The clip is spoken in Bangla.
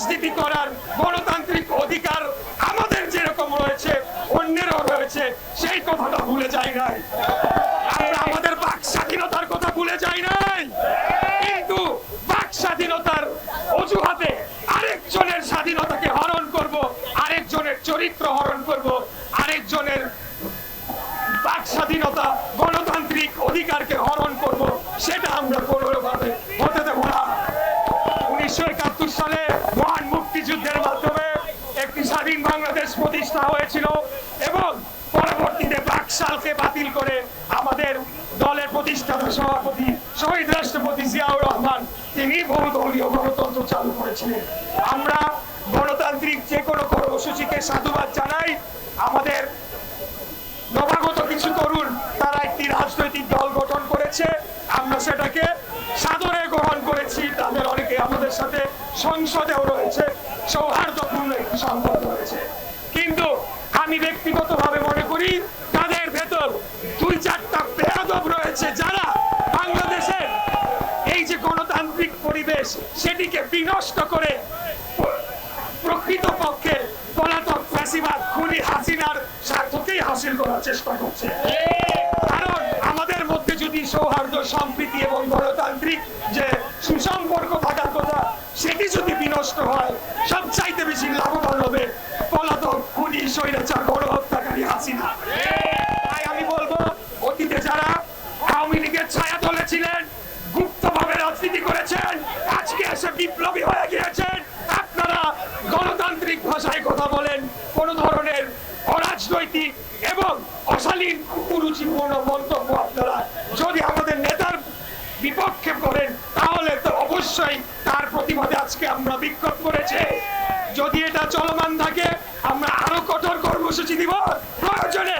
রাজনীতি করার গণতান্ত্রিক অধিকার আমাদের যেরকম রয়েছে অন্যেরও রয়েছে, সেই কথাটা ভুলে যাই নাই। আমরা আমাদের বাক স্বাধীনতার কথা ভুলে যাই নাই, কিন্তু বাক স্বাধীনতার অজুহাতে আরেকজনের স্বাধীনতাকে হরণ করব, আরেকজনের চরিত্র হরণ করব, আরেকজনের বাক স্বাধীনতা গণতান্ত্রিক অধিকারকে হরণ করব, সেটা আমরা কোনোভাবে হতে দেব না। 1971 সালে মহান মুক্তিযুদ্ধের মাধ্যমে একটি স্বাধীন বাংলাদেশ প্রতিষ্ঠা হয়েছিল এবং পরবর্তীতে বাকশালকে বাতিল করে আমাদের দলের প্রতিষ্ঠাতা সভাপতি শহীদ রাষ্ট্রপতি জিয়াউর রহমান তিনি বহুদলীয় গণতন্ত্র চালু করেছিলেন। আমরা গণতান্ত্রিক যে কোনো কর্মসূচিকে সাধুবাদ জানাই। আমাদের নবাগত কিছু তরুণ তারা একটি রাজনৈতিক দল গঠন করেছে, আমরা সেটাকে সাদরে গ্রহণ করেছি। তাদের অনেকে আমাদের সাথে সংসদেও রয়েছে, সৌহার্দ্যপূর্ণ একটি সম্পর্ক রয়েছে। কিন্তু আমি ব্যক্তিগতভাবে মনে করি তাদের ভেতর 2-4টা বেয়াদব রয়েছে, যারা বাংলাদেশের এই যে গণতান্ত্রিক পরিবেশ সেটিকে বিনষ্ট করে প্রকৃতপক্ষে পলাতক ফ্যাসিবাদ খুনি হাসিনার স্বার্থকেই হাসিল করার চেষ্টা করছে। কারণ আমাদের মধ্যে যদি সৌহার্দ্য, সম্প্রীতি এবং গণতান্ত্রিক যে সুসম্পর্ক থাকার কথা সেটি যদি বিনষ্ট হয়, সবচাইতে বেশি লাভবান হবে পলাতক খুনি স্বৈরাচার গণহত্যাকারী হাসিনা। তাই আমি বলবো, অতীতে যারা আওয়ামী লীগের ছায়াতলে ছিলেন, গুপ্তভাবে রাজনীতি করেছেন, আজকে এসে বিপ্লবী হয়ে গিয়েছেন, আপনারা গণতান্ত্রিক ভাষায় কথা বলেন, কোন ধরনের অরাজনৈতিক এবং অশালীন কুরুচিপূর্ণ মন্তব্য আপনারা যদি আমাদের নেতার বিপক্ষে করেন, তাহলে তো অবশ্যই তার প্রতিবাদে আজকে আমরা বিক্ষোভ করেছি। যদি এটা চলমান থাকে আমরা আরো কঠোর কর্মসূচি দিব, প্রয়োজনে